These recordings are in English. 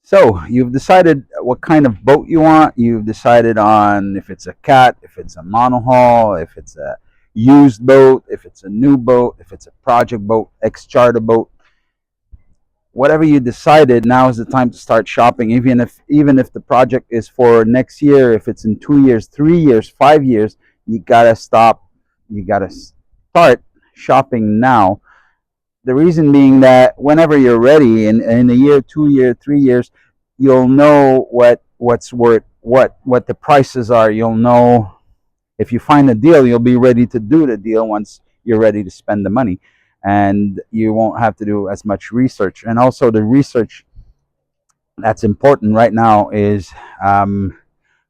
So you've decided what kind of boat you want. You've decided on if it's a cat, if it's a monohull, if it's a used boat, if it's a new boat, if it's a project boat, ex-charter boat. Whatever you decided, now is the time to start shopping. Even if the project is for next year, if it's in 2 years, 3 years, 5 years, you gotta stop. You gotta start shopping now. The reason being that whenever you're ready, in a year, 2 year, 3 years, you'll know what's worth what the prices are. You'll know if you find a deal, you'll be ready to do the deal once you're ready to spend the money, and you won't have to do as much research. And also, the research that's important right now is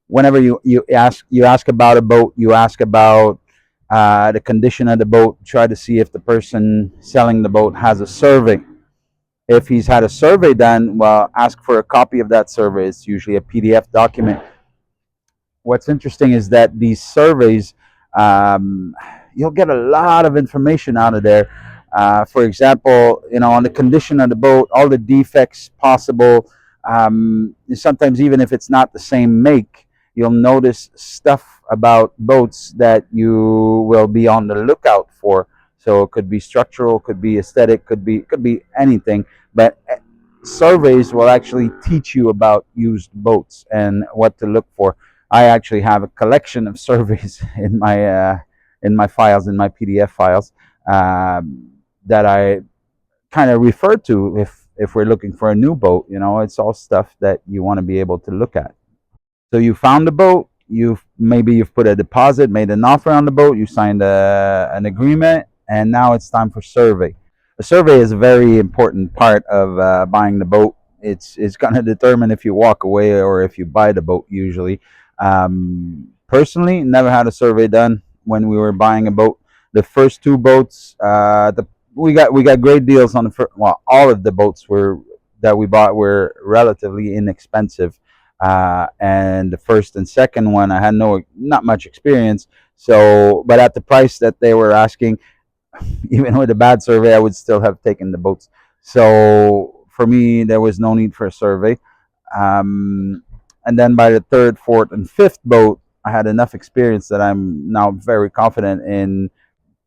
whenever you ask about a boat, you ask about the condition of the boat. Try to see if the person selling the boat has a survey. If he's had a survey done, well, ask for a copy of that survey. It's usually a PDF document. What's interesting is that these surveys, um, you'll get a lot of information out of there. For example, on the condition of the boat, all the defects possible. Sometimes even if it's not the same make, you'll notice stuff about boats that you will be on the lookout for. So it could be structural, could be aesthetic, could be anything. But surveys will actually teach you about used boats and what to look for. I actually have a collection of surveys in my files, in my PDF files, that I kind of refer to if we're looking for a new boat. It's all stuff that you want to be able to look at. So you found the boat. You've put a deposit, made an offer on the boat. You signed an agreement, and now it's time for survey. A survey is a very important part of buying the boat. It's going to determine if you walk away or if you buy the boat. Usually, personally, never had a survey done when we were buying a boat. The first two boats, we got great deals on the first. Well, all of the boats were that we bought were relatively inexpensive, and the first and second one I had not much experience. So, but at the price that they were asking, even with a bad survey, I would still have taken the boats. So for me, there was no need for a survey. Um, and then by the third, fourth, and fifth boat, I had enough experience that I'm now very confident in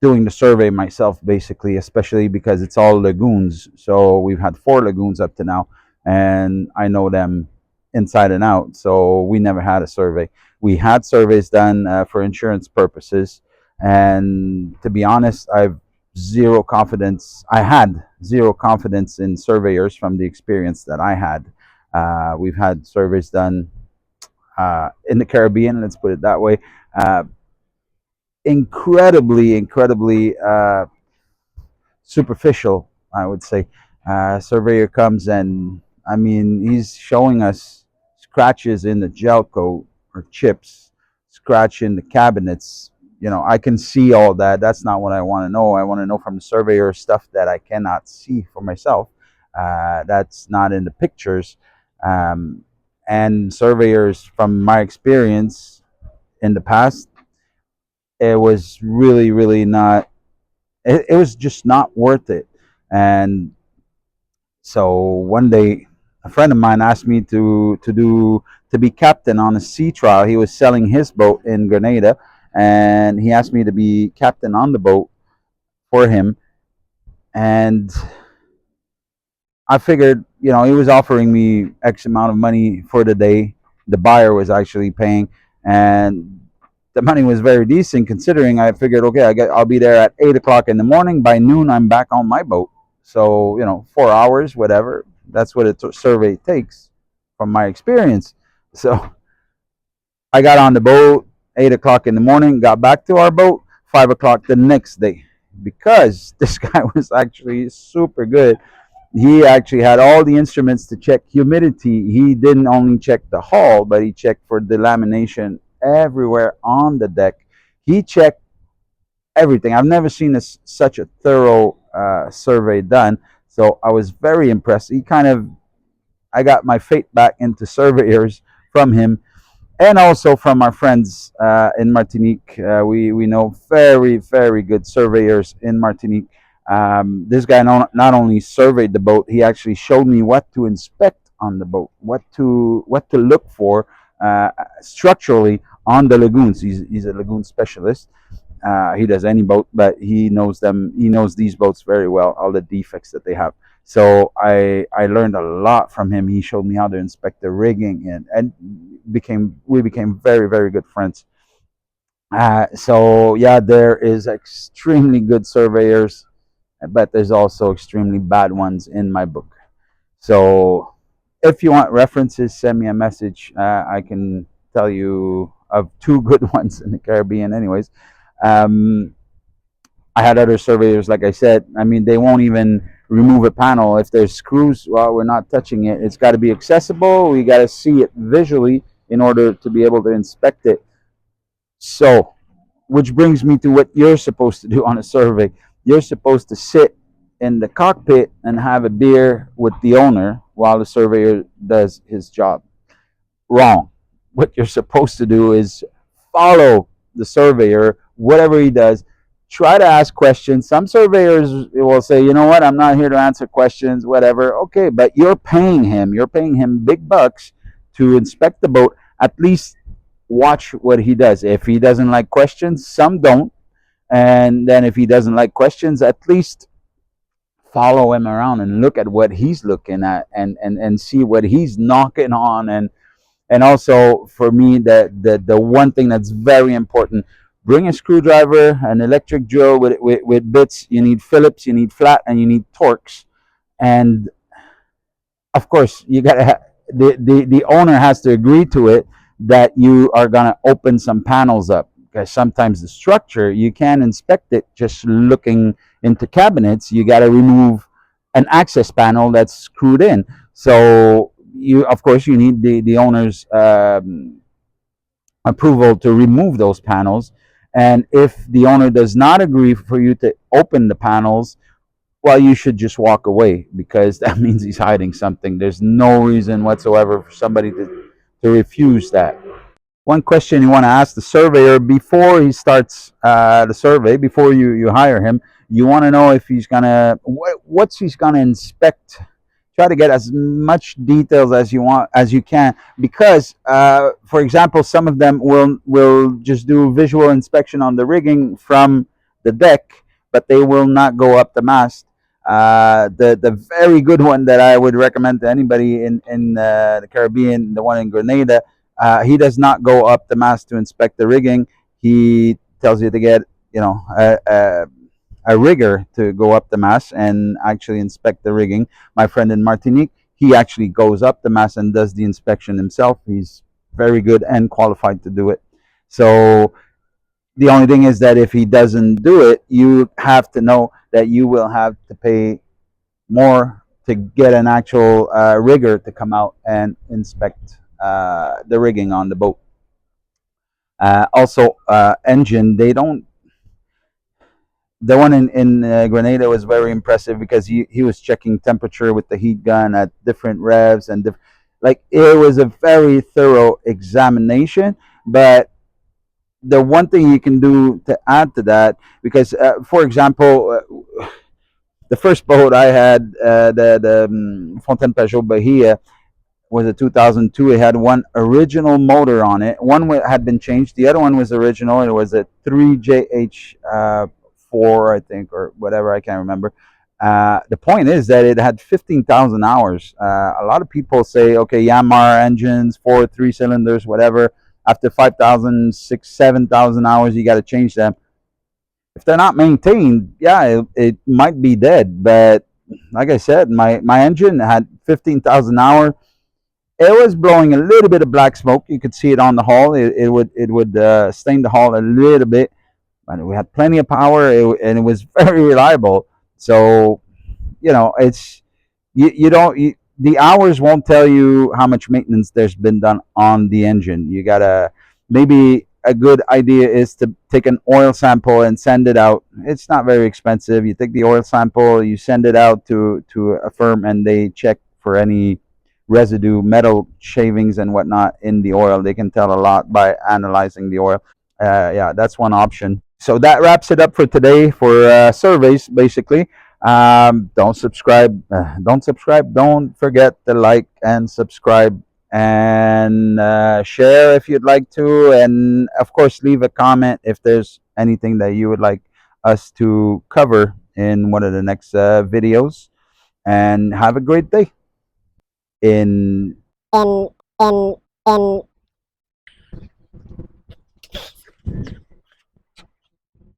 doing the survey myself, basically, especially because it's all lagoons. So we've had 4 lagoons up to now, and I know them inside and out. So we never had a survey. We had surveys done for insurance purposes, and to be honest, I had zero confidence in surveyors from the experience that I had. We've had surveys done in the Caribbean, let's put it that way. Uh, incredibly superficial, I would say. Surveyor comes and, I mean, he's showing us scratches in the gel coat or chips, scratch in the cabinets. I can see all that. That's not what I want to know. I want to know from the surveyor stuff that I cannot see for myself. That's not in the pictures. Um, and surveyors, from my experience in the past, it was really not. It was just not worth it. And so one day, a friend of mine asked me to be captain on a sea trial. He was selling his boat in Grenada, and he asked me to be captain on the boat for him. And I figured, he was offering me X amount of money for the day. The buyer was actually paying, and the money was very decent considering. I figured, okay, I'll be there at 8 o'clock in the morning. By noon, I'm back on my boat. So, 4 hours, whatever. That's what a survey takes from my experience. So I got on the boat 8 o'clock in the morning, got back to our boat 5 o'clock the next day, because this guy was actually super good. He actually had all the instruments to check humidity. He didn't only check the hull, but he checked for delamination everywhere on the deck. He checked everything. I've never seen such a thorough survey done. So I was very impressed. I got my fate back into surveyors from him, and also from our friends in Martinique. We know very good surveyors in Martinique. This guy not only surveyed the boat, he actually showed me what to inspect on the boat, what to look for structurally on the lagoons. He's a lagoon specialist. He does any boat, but he knows them. He knows these boats very well, all the defects that they have. So I learned a lot from him. He showed me how to inspect the rigging, and became we became very, very good friends. So yeah, there is extremely good surveyors, but there's also extremely bad ones in my book. So if you want references, send me a message. I can tell you of two good ones in the Caribbean. Anyways, um, I had other surveyors, like I said. I mean, they won't even remove a panel if there's screws. Well, we're not touching it. It's got to be accessible. We got to see it visually in order to be able to inspect it. So, which brings me to what you're supposed to do on a survey. You're supposed to sit in the cockpit and have a beer with the owner while the surveyor does his job. Wrong. What you're supposed to do is follow the surveyor, whatever he does. Try to ask questions. Some surveyors will say, you know what, I'm not here to answer questions, whatever. Okay, but you're paying him. You're paying him big bucks to inspect the boat. At least watch what he does. If he doesn't like questions, some don't. And then if he doesn't like questions, at least follow him around and look at what he's looking at, and see what he's knocking on. And also for me, the one thing that's very important: bring a screwdriver, an electric drill with bits. You need Phillips, you need flat, and you need Torx. And of course, you gotta the owner has to agree to it, that you are gonna open some panels up, because sometimes the structure you can't inspect it just looking into cabinets. You got to remove an access panel that's screwed in. So you, of course, you need the owner's approval to remove those panels. And if the owner does not agree for you to open the panels, well, you should just walk away, because that means he's hiding something. There's no reason whatsoever for somebody to refuse that. One question you want to ask the surveyor before he starts the survey, before you hire him, you want to know if he's gonna what's he's gonna inspect. Try to get as much details as you can, because for example, some of them will just do visual inspection on the rigging from the deck, but they will not go up the mast. The very good one that I would recommend to anybody in the Caribbean, the one in Grenada, he does not go up the mast to inspect the rigging. He tells you to get, a rigger to go up the mast and actually inspect the rigging. My friend in Martinique, he actually goes up the mast and does the inspection himself. He's very good and qualified to do it. So the only thing is that if he doesn't do it, you have to know that you will have to pay more to get an actual rigger to come out and inspect the rigging on the boat. Also, engine, they don't. The one in Grenada was very impressive, because he was checking temperature with the heat gun at different revs, and like, it was a very thorough examination. But the one thing you can do to add to that, because for example, the first boat I had, the Fontaine Pajot Bahia, was a 2002. It had one original motor on it. One had been changed. The other one was original. It was a 3JH 4, I think, or whatever. I can't remember. The point is that it had 15,000 hours. A lot of people say, okay, Yanmar engines, 3 cylinders, whatever. After 5,000, 6,000, 7,000 hours, you got to change them. If they're not maintained, yeah, it might be dead. But like I said, my engine had 15,000 hours. It was blowing a little bit of black smoke. You could see it on the hull. It would stain the hull a little bit, but we had plenty of power, and it was very reliable. So it's you don't the hours won't tell you how much maintenance there's been done on the engine. You gotta, maybe a good idea is to take an oil sample and send it out. It's not very expensive. You take the oil sample, you send it out to a firm, and they check for any residue, metal shavings and whatnot in the oil. They can tell a lot by analyzing the oil. Yeah, that's one option. So that wraps it up for today for surveys, basically. Don't subscribe. Don't subscribe. Don't forget to like and subscribe and share if you'd like to. And of course, leave a comment if there's anything that you would like us to cover in one of the next videos. And have a great day. In in in